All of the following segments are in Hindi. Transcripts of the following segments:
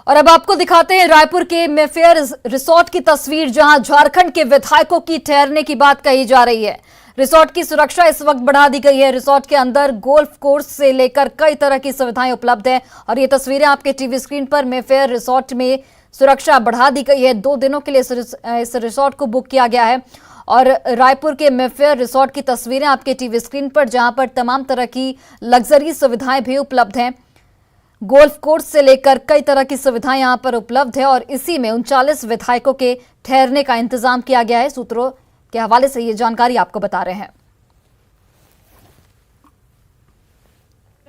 और अब आपको दिखाते हैं रायपुर के मेफेयर रिसोर्ट की तस्वीर, जहां झारखंड के विधायकों की ठहरने की बात कही जा रही है। रिसोर्ट की सुरक्षा इस वक्त बढ़ा दी गई है। रिसोर्ट के अंदर गोल्फ कोर्स से लेकर कई तरह की सुविधाएं उपलब्ध हैं और ये तस्वीरें आपके टीवी स्क्रीन पर। मेफेयर रिसोर्ट में सुरक्षा बढ़ा दी गई है। 2 दिनों के लिए इस रिसोर्ट को बुक किया गया है और रायपुर के मेफेयर रिसोर्ट की तस्वीरें आपके टीवी स्क्रीन पर, जहां पर तमाम तरह की लग्जरी सुविधाएं भी उपलब्ध हैं। गोल्फ कोर्स से लेकर कई तरह की सुविधाएं यहां पर उपलब्ध है और इसी में 39 विधायकों के ठहरने का इंतजाम किया गया है। सूत्रों के हवाले से ये जानकारी आपको बता रहे हैं।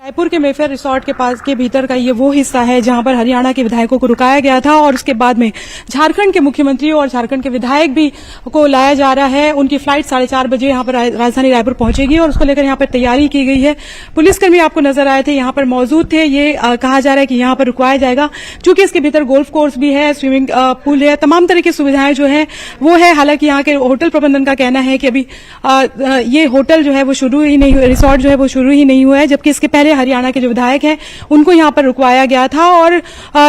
रायपुर के मेफेयर रिसोर्ट के पास के भीतर का ये वो हिस्सा है जहां पर हरियाणा के विधायकों को रुकाया गया था और उसके बाद में झारखंड के मुख्यमंत्री और झारखंड के विधायक भी को लाया जा रहा है। उनकी फ्लाइट 4:30 बजे यहां पर राजधानी रायपुर पहुंचेगी और उसको लेकर यहां पर तैयारी की गई है। पुलिसकर्मी आपको नजर आए थे, यहां पर मौजूद थे। ये कहा जा रहा है कि यहां पर रुकवाया जाएगा क्योंकि इसके भीतर गोल्फ कोर्स भी है, स्विमिंग पूल है, तमाम तरह की सुविधाएं जो है वो है। हालांकि यहाँ के होटल प्रबंधन का कहना है कि अभी ये होटल जो है वो शुरू ही नहीं हुआ, रिसोर्ट जो है वो शुरू ही नहीं हुआ है, जबकि इसके पहले हरियाणा के जो विधायक हैं उनको यहां पर रुकवाया गया था। और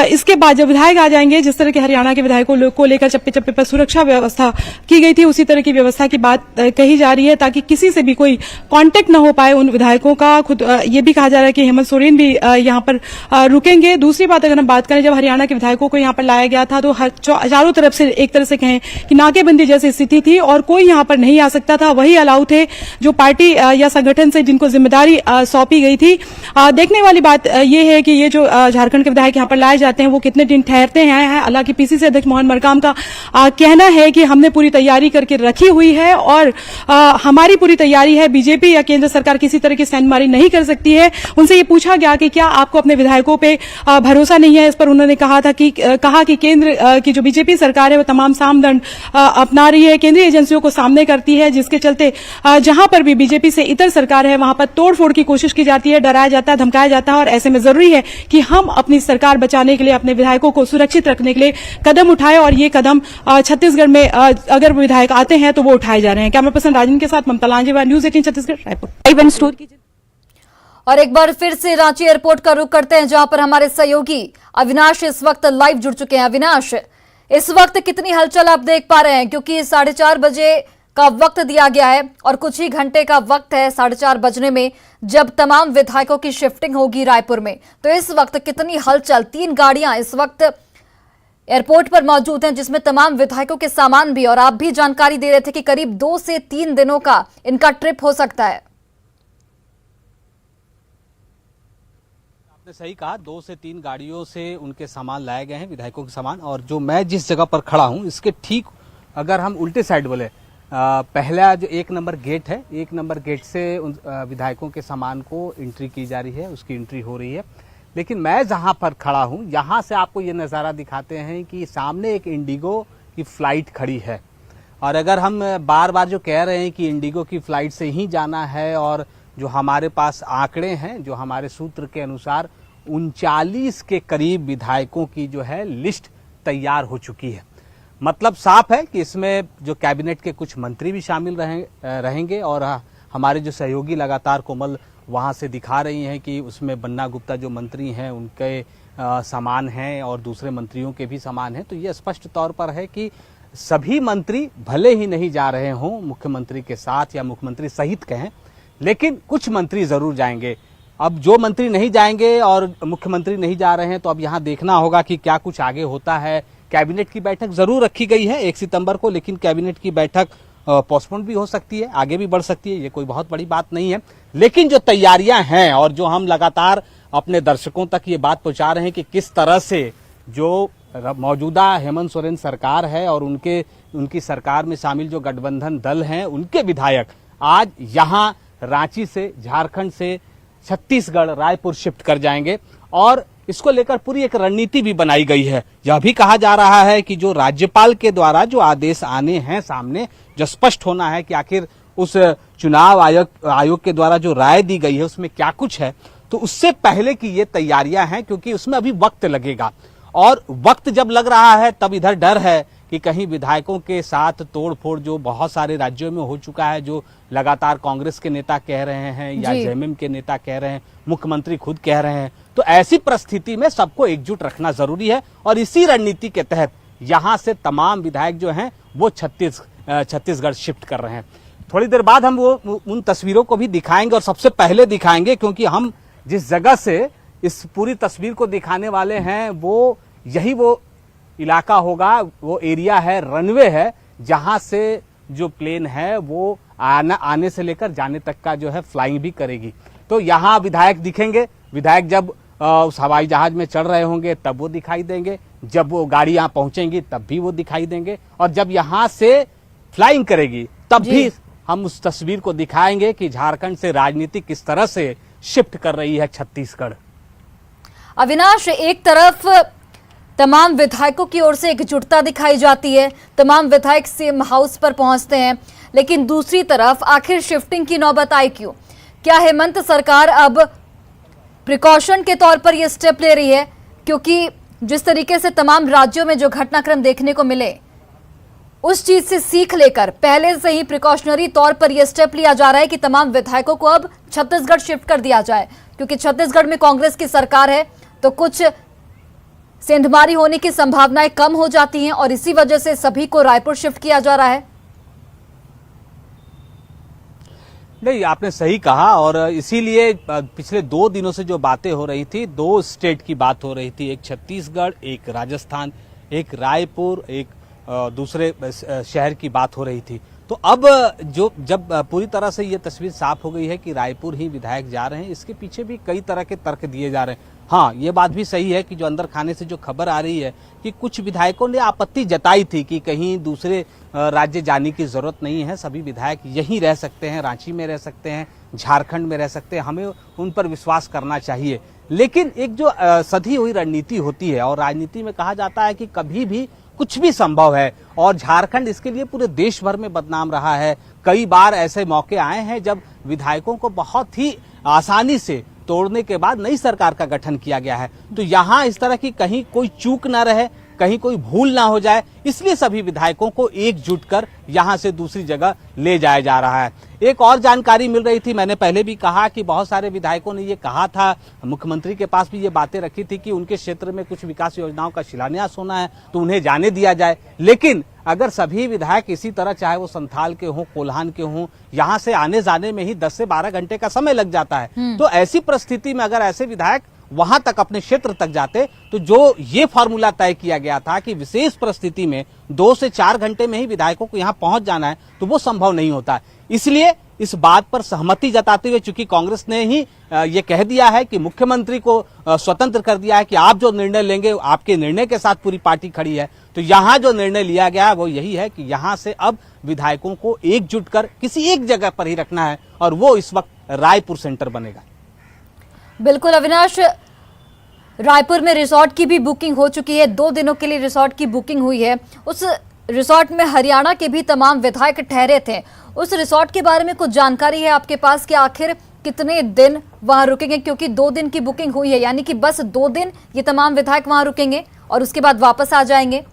इसके बाद जब विधायक आ जाएंगे, जिस तरह के हरियाणा के विधायकों को लेकर चप्पे चप्पे पर सुरक्षा व्यवस्था की गई थी, उसी तरह की व्यवस्था की बात कही जा रही है ताकि किसी से भी कोई कांटेक्ट न हो पाए उन विधायकों का। खुद ये भी कहा जा रहा है कि हेमंत सोरेन भी यहां पर रुकेंगे। दूसरी बात अगर हम बात करें, जब हरियाणा के विधायकों को यहां पर लाया गया था तो चारों तरफ से एक तरह से कहें कि नाकेबंदी जैसी स्थिति थी और कोई यहां पर नहीं आ सकता था। वही अलाउ थे जो पार्टी या संगठन से जिनको जिम्मेदारी सौंपी गई थी। देखने वाली बात यह है कि ये जो झारखंड के विधायक यहां पर लाए जाते हैं वो कितने दिन ठहरते हैं। हालांकि पीसीसी अध्यक्ष मोहन मरकाम का कहना है कि हमने पूरी तैयारी करके रखी हुई है और हमारी पूरी तैयारी है। बीजेपी या केंद्र सरकार किसी तरह की सेंधमारी नहीं कर सकती है। उनसे ये पूछा गया कि क्या आपको अपने विधायकों पे भरोसा नहीं है। इस पर उन्होंने कहा कि केंद्र की जो बीजेपी सरकार है वो तमाम सामदंड अपना रही है, केंद्रीय एजेंसियों को सामने करती है, जिसके चलते जहां पर भी बीजेपी से इतर सरकार है वहां पर तोड़फोड़ की कोशिश की जाती है, डराया जाता है, धमकाया जाता है। और ऐसे में जरूरी है कि हम अपनी सरकार बचाने के लिए, अपने विधायकों को सुरक्षित रखने के लिए कदम उठाएं और ये कदम छत्तीसगढ़ में अगर विधायक आते हैं तो वो उठाए जा रहे हैं। कैमरा पर्सन राजन के साथ ममता लांजेवार, न्यूज 18 छत्तीसगढ़, रायपुर। और एक बार फिर से रांची एयरपोर्ट का रुख करते हैं, जहां पर हमारे सहयोगी अविनाश इस वक्त लाइव जुड़ चुके हैं। अविनाश, इस वक्त कितनी हलचल आप देख पा रहे हैं, क्योंकि 4:30 बजे का वक्त दिया गया है और कुछ ही घंटे का वक्त है 4:30 बजने में जब तमाम विधायकों की शिफ्टिंग होगी रायपुर में। तो इस वक्त कितनी हलचल, 3 गाड़ियां इस वक्त एयरपोर्ट पर मौजूद हैं जिसमें तमाम विधायकों के सामान भी, और आप भी जानकारी दे रहे थे कि करीब 2 से 3 दिनों का इनका ट्रिप हो सकता है। आपने सही कहा, 2 से 3 गाड़ियों से उनके सामान लाए गए हैं, विधायकों के सामान। और जो मैं जिस जगह पर खड़ा हूं इसके ठीक अगर हम उल्टे साइड बोले, पहला जो 1 नंबर गेट है, 1 नंबर गेट से उन विधायकों के सामान को एंट्री की जा रही है, उसकी एंट्री हो रही है। लेकिन मैं जहां पर खड़ा हूं यहां से आपको ये नज़ारा दिखाते हैं कि सामने एक इंडिगो की फ्लाइट खड़ी है। और अगर हम बार बार जो कह रहे हैं कि इंडिगो की फ्लाइट से ही जाना है, और जो हमारे पास आंकड़े हैं, जो हमारे सूत्र के अनुसार 39 के करीब विधायकों की जो है लिस्ट तैयार हो चुकी है। मतलब साफ है कि इसमें जो कैबिनेट के कुछ मंत्री भी शामिल रहेंगे और हमारे जो सहयोगी लगातार कोमल वहां से दिखा रही हैं कि उसमें बन्ना गुप्ता जो मंत्री हैं उनके सामान हैं और दूसरे मंत्रियों के भी सामान हैं। तो ये स्पष्ट तौर पर है कि सभी मंत्री भले ही नहीं जा रहे हों मुख्यमंत्री के साथ या मुख्यमंत्री सहित कहें, लेकिन कुछ मंत्री जरूर जाएंगे। अब जो मंत्री नहीं जाएंगे और मुख्यमंत्री नहीं जा रहे हैं तो अब यहाँ देखना होगा कि क्या कुछ आगे होता है। कैबिनेट की बैठक जरूर रखी गई है 1 सितंबर को, लेकिन कैबिनेट की बैठक पोस्टपोन भी हो सकती है, आगे भी बढ़ सकती है, ये कोई बहुत बड़ी बात नहीं है। लेकिन जो तैयारियां हैं और जो हम लगातार अपने दर्शकों तक ये बात पहुंचा रहे हैं कि किस तरह से जो मौजूदा हेमंत सोरेन सरकार है और उनकी सरकार में शामिल जो गठबंधन दल हैं उनके विधायक आज यहाँ रांची से, झारखंड से छत्तीसगढ़ रायपुर शिफ्ट कर जाएंगे। और इसको लेकर पूरी एक रणनीति भी बनाई गई है। यह भी कहा जा रहा है कि जो राज्यपाल के द्वारा जो आदेश आने हैं सामने, जो स्पष्ट होना है कि आखिर उस चुनाव आयोग के द्वारा जो राय दी गई है उसमें क्या कुछ है, तो उससे पहले की ये तैयारियां हैं, क्योंकि उसमें अभी वक्त लगेगा। और वक्त जब लग रहा है तब इधर डर है कि कहीं विधायकों के साथ तोड़फोड़ जो बहुत सारे राज्यों में हो चुका है, जो लगातार कांग्रेस के नेता कह रहे हैं या जेएमएम के नेता कह रहे हैं, मुख्यमंत्री खुद कह रहे हैं, तो ऐसी परिस्थिति में सबको एकजुट रखना जरूरी है और इसी रणनीति के तहत यहां से तमाम विधायक जो हैं वो छत्तीसगढ़ शिफ्ट कर रहे हैं। थोड़ी देर बाद हम वो उन तस्वीरों को भी दिखाएंगे और सबसे पहले दिखाएंगे क्योंकि हम जिस जगह से इस पूरी तस्वीर को दिखाने वाले हैं वो यही वो इलाका होगा, वो एरिया है, रनवे है, जहां से जो प्लेन है वो आने से लेकर जाने तक का जो है फ्लाइंग भी करेगी। तो यहाँ विधायक दिखेंगे, विधायक जब उस हवाई जहाज में चढ़ रहे होंगे तब वो दिखाई देंगे, जब वो गाड़ी यहाँ पहुंचेंगी तब भी वो दिखाई देंगे और जब यहाँ से फ्लाइंग करेगी तब भी हम उस तस्वीर को दिखाएंगे कि झारखंड से राजनीति किस तरह से शिफ्ट कर रही है छत्तीसगढ़। अविनाश, एक तरफ तमाम विधायकों की ओर से एकजुटता दिखाई जाती है, तमाम विधायक सीएम हाउस पर पहुंचते हैं, लेकिन दूसरी तरफ आखिर शिफ्टिंग की नौबत आई क्यों? क्या हेमंत सरकार अब प्रिकॉशन के तौर पर यह स्टेप ले रही है? क्योंकि जिस तरीके से तमाम राज्यों में जो घटनाक्रम देखने को मिले उस चीज से सीख लेकर पहले से ही प्रिकॉशनरी तौर पर यह स्टेप लिया जा रहा है कि तमाम विधायकों को अब छत्तीसगढ़ शिफ्ट कर दिया जाए, क्योंकि छत्तीसगढ़ में कांग्रेस की सरकार है तो कुछ सेंधमारी होने की संभावनाएं कम हो जाती हैं और इसी वजह से सभी को रायपुर शिफ्ट किया जा रहा है। नहीं, आपने सही कहा और इसीलिए पिछले 2 दिनों से जो बातें हो रही थी, 2 स्टेट की बात हो रही थी, एक छत्तीसगढ़, एक राजस्थान, एक रायपुर, एक दूसरे शहर की बात हो रही थी। तो अब जब पूरी तरह से ये तस्वीर साफ हो गई है कि रायपुर ही विधायक जा रहे हैं, इसके पीछे भी कई तरह के तर्क दिए जा रहे हैं। हाँ, ये बात भी सही है कि जो अंदर खाने से जो खबर आ रही है कि कुछ विधायकों ने आपत्ति जताई थी कि कहीं दूसरे राज्य जाने की जरूरत नहीं है, सभी विधायक यहीं रह सकते हैं, रांची में रह सकते हैं, झारखंड में रह सकते हैं, हमें उन पर विश्वास करना चाहिए। लेकिन एक जो सधी हुई रणनीति होती है और राजनीति में कहा जाता है कि कभी भी कुछ भी संभव है और झारखंड इसके लिए पूरे देश भर में बदनाम रहा है। कई बार ऐसे मौके आए हैं जब विधायकों को बहुत ही आसानी से तोड़ने के बाद नई सरकार का गठन किया गया है। तो यहाँ इस तरह की कहीं कोई चूक ना रहे, कहीं कोई भूल ना हो जाए, इसलिए सभी विधायकों को एकजुट कर यहाँ से दूसरी जगह ले जाया जा रहा है। एक और जानकारी मिल रही थी, मैंने पहले भी कहा कि बहुत सारे विधायकों ने ये कहा था, मुख्यमंत्री के पास भी ये बातें रखी थी कि उनके क्षेत्र में कुछ विकास योजनाओं का शिलान्यास होना है तो उन्हें जाने दिया जाए। लेकिन अगर सभी विधायक इसी तरह, चाहे वो संथाल के हों, कोल्हान के हों, यहाँ से आने जाने में ही 10 से 12 घंटे का समय लग जाता है, तो ऐसी परिस्थिति में अगर ऐसे विधायक वहां तक अपने क्षेत्र तक जाते तो जो ये फार्मूला तय किया गया था कि विशेष परिस्थिति में 2 से 4 घंटे में ही विधायकों को यहां पहुंच जाना है, तो वो संभव नहीं होता। इसलिए इस बात पर सहमति जताते हुए, चूंकि कांग्रेस ने ही ये कह दिया है कि मुख्यमंत्री को स्वतंत्र कर दिया है कि आप जो निर्णय लेंगे, आपके निर्णय के साथ पूरी पार्टी खड़ी है, तो यहाँ जो निर्णय लिया गया है वो यही है कि यहाँ से अब विधायकों को एकजुट कर किसी एक जगह पर ही रखना है और वो इस वक्त रायपुर सेंटर बनेगा। बिल्कुल अविनाश, रायपुर में रिसोर्ट की भी बुकिंग हो चुकी है, 2 दिनों के लिए रिसोर्ट की बुकिंग हुई है। उस रिसोर्ट में हरियाणा के भी तमाम विधायक ठहरे थे। उस रिसोर्ट के बारे में कुछ जानकारी है आपके पास कि आखिर कितने दिन वहां रुकेंगे? क्योंकि 2 दिन की बुकिंग हुई है, यानी कि बस 2 दिन ये तमाम विधायक वहां रुकेंगे और उसके बाद वापस आ जाएंगे।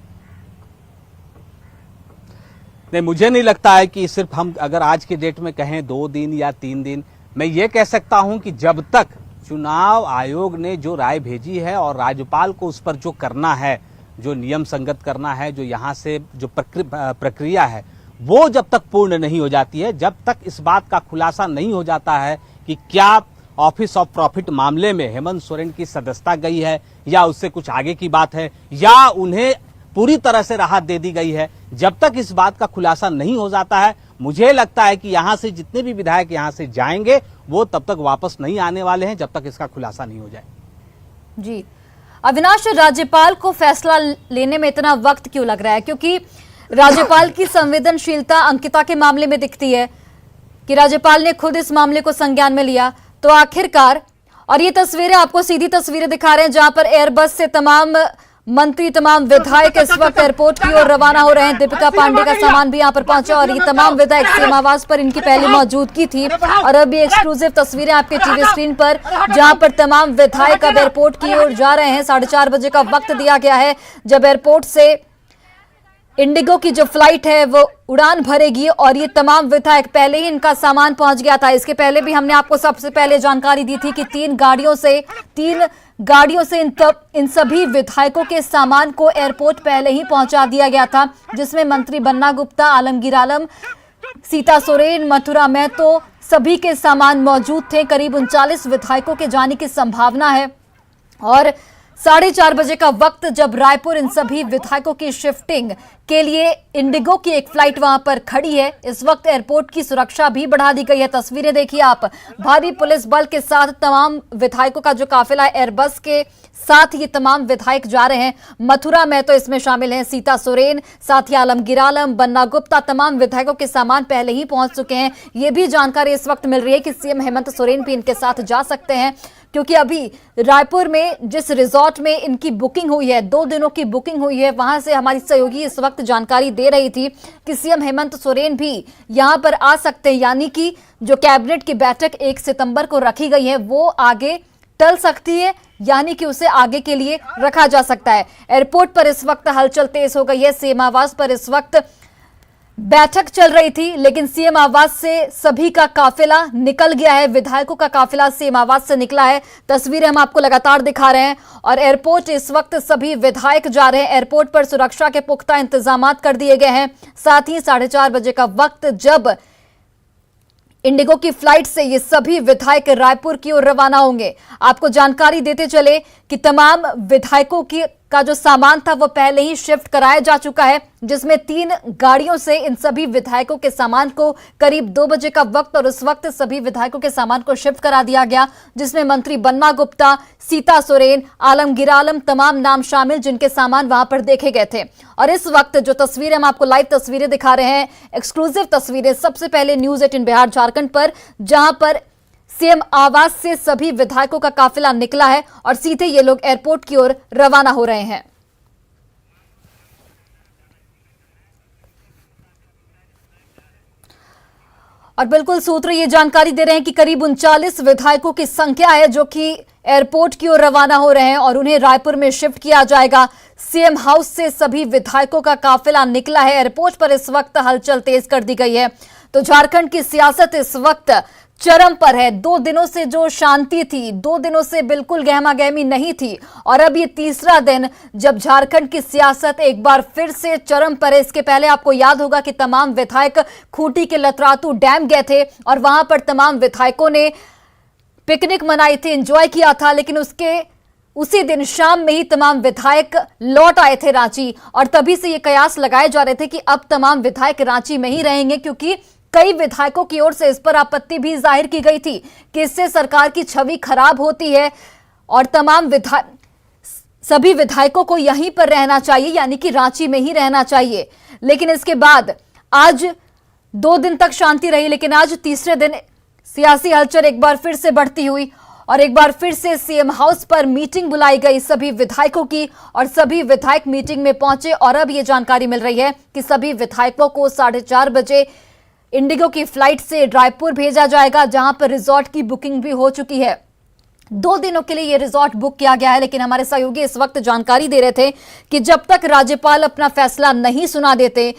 नहीं, मुझे नहीं लगता है कि सिर्फ हम अगर आज के डेट में कहें 2 दिन या 3 दिन, मैं ये कह सकता हूं कि जब तक चुनाव आयोग ने जो राय भेजी है और राज्यपाल को उस पर जो करना है, जो नियम संगत करना है, जो यहाँ से जो प्रक्रिया है, वो जब तक पूर्ण नहीं हो जाती है, जब तक इस बात का खुलासा नहीं हो जाता है कि क्या ऑफिस ऑफ प्रॉफिट मामले में हेमंत सोरेन की सदस्यता गई है या उससे कुछ आगे की बात है या उन्हें पूरी तरह से राहत दे दी गई है, जब तक इस बात का खुलासा नहीं हो जाता है, मुझे लगता है कि यहाँ से जितने भी विधायक यहाँ से जाएंगे वो तब तक वापस नहीं आने वाले हैं जब तक इसका खुलासा नहीं हो जाए। जी अविनाश, राज्यपाल को फैसला लेने में इतना वक्त क्यों लग रहा है? क्योंकि राज्यपाल की संवेदनशीलता अंकिता के मामले में दिखती है कि राज्यपाल ने खुद इस मामले को संज्ञान में लिया, तो आखिरकार, और ये तस्वीरें आपको सीधी तस्वीरें दिखा रहे हैं जहां पर एयरबस से तमाम मंत्री, तमाम विधायक इस वक्त एयरपोर्ट की ओर रवाना हो रहे हैं। दीपिका पांडे का सामान भी यहां पर पहुंचा और ये तमाम विधायक सीएम आवास पर इनकी पहले मौजूदगी थी और अभी एक्सक्लूसिव तस्वीरें आपके टीवी स्क्रीन पर, जहां पर तमाम विधायक अब एयरपोर्ट की ओर जा रहे हैं। 4:30 बजे का वक्त दिया गया है जब एयरपोर्ट से इंडिगो की जो फ्लाइट है वो उड़ान भरेगी और ये तमाम विधायक पहले ही इनका सामान पहुंच गया था। इसके पहले भी हमने आपको सबसे पहले जानकारी दी थी कि तीन गाड़ियों से इन सभी विधायकों के सामान को एयरपोर्ट पहले ही पहुंचा दिया गया था, जिसमें मंत्री बन्ना गुप्ता, आलमगीर आलम, सीता सोरेन, मथुरा महतो सभी के सामान मौजूद थे। करीब 39 विधायकों के जाने की संभावना है और 4:30 बजे का वक्त जब रायपुर इन सभी विधायकों की शिफ्टिंग के लिए इंडिगो की एक फ्लाइट वहां पर खड़ी है। इस वक्त एयरपोर्ट की सुरक्षा भी बढ़ा दी गई है। तस्वीरें देखिए आप, भारी पुलिस बल के साथ तमाम विधायकों का जो काफिला है, एयरबस के साथ ये तमाम विधायक जा रहे हैं। मथुरा में तो इसमें शामिल हैं सीता सोरेन, साथ ही आलमगीर आलम, बन्ना गुप्ता, तमाम विधायकों के सामान पहले ही पहुंच चुके हैं। ये भी जानकारी इस वक्त मिल रही है कि सीएम हेमंत सोरेन भी इनके साथ जा सकते हैं, क्योंकि अभी रायपुर में जिस रिजॉर्ट में इनकी बुकिंग हुई है, 2 दिनों की बुकिंग हुई है, वहां से हमारी सहयोगी इस वक्त जानकारी दे रही थी कि सीएम हेमंत सोरेन भी यहां पर आ सकते हैं, यानी कि जो कैबिनेट की बैठक 1 सितंबर को रखी गई है वो आगे टल सकती है, यानी कि उसे आगे के लिए रखा जा सकता है। एयरपोर्ट पर इस वक्त हलचल तेज हो गई है। सीएम आवास पर इस वक्त बैठक चल रही थी, लेकिन सीएम आवास से सभी का काफिला निकल गया है। विधायकों का काफिला सीएम आवास से निकला है। तस्वीरें हम आपको लगातार दिखा रहे हैं और एयरपोर्ट इस वक्त सभी विधायक जा रहे हैं। एयरपोर्ट पर सुरक्षा के पुख्ता इंतजाम कर दिए गए हैं। साथ ही 4:30 बजे का वक्त जब इंडिगो की फ्लाइट से ये सभी विधायक रायपुर की ओर रवाना होंगे। आपको जानकारी देते चले कि तमाम विधायकों का जो सामान था वो पहले ही शिफ्ट कराया जा चुका है, जिसमें 3 गाड़ियों से इन सभी विधायकों के सामान को करीब 2 बजे का वक्त और उस वक्त सभी विधायकों के सामान को शिफ्ट करा दिया गया, जिसमें मंत्री बन्ना गुप्ता, सीता सोरेन, आलमगीर आलम तमाम नाम शामिल, जिनके सामान वहां पर देखे गए थे। और इस वक्त जो तस्वीरें हम आपको लाइव तस्वीरें दिखा रहे हैं, एक्सक्लूसिव तस्वीरें सबसे पहले न्यूज 18 बिहार झारखंड पर, जहां पर सीएम आवास से सभी विधायकों का काफिला निकला है और सीधे ये लोग एयरपोर्ट की ओर रवाना हो रहे हैं। और बिल्कुल सूत्र ये जानकारी दे रहे हैं कि करीब 39 विधायकों की संख्या है जो कि एयरपोर्ट की ओर रवाना हो रहे हैं और उन्हें रायपुर में शिफ्ट किया जाएगा। सीएम हाउस से सभी विधायकों का काफिला निकला है। एयरपोर्ट पर इस वक्त हलचल तेज कर दी गई है। तो झारखंड की सियासत इस वक्त चरम पर है। 2 दिनों से जो शांति थी, 2 दिनों से बिल्कुल गहमा गहमी नहीं थी और अब ये तीसरा दिन जब झारखंड की सियासत एक बार फिर से चरम पर है। इसके पहले आपको याद होगा कि तमाम विधायक खूंटी के लतरातू डैम गए थे और वहां पर तमाम विधायकों ने पिकनिक मनाई थी, एंजॉय किया था, लेकिन उसी दिन शाम में ही तमाम विधायक लौट आए थे रांची और तभी से ये कयास लगाए जा रहे थे कि अब तमाम विधायक रांची में ही रहेंगे, क्योंकि कई विधायकों की ओर से इस पर आपत्ति भी जाहिर की गई थी कि इससे सरकार की छवि खराब होती है और सभी विधायकों को यहीं पर रहना चाहिए, यानी कि रांची में ही रहना चाहिए। लेकिन इसके बाद आज 2 दिन तक शांति रही, लेकिन आज तीसरे दिन सियासी हलचल एक बार फिर से बढ़ती हुई और एक बार फिर से सीएम हाउस पर मीटिंग बुलाई गई सभी विधायकों की और सभी विधायक मीटिंग में पहुंचे और अब यह जानकारी मिल रही है कि सभी विधायकों को 4:30 बजे इंडिगो की फ्लाइट से रायपुर भेजा जाएगा, जहां पर रिजॉर्ट की बुकिंग भी हो चुकी है। 2 दिनों के लिए यह रिजॉर्ट बुक किया गया है, लेकिन हमारे सहयोगी इस वक्त जानकारी दे रहे थे कि जब तक राज्यपाल अपना फैसला नहीं सुना देते,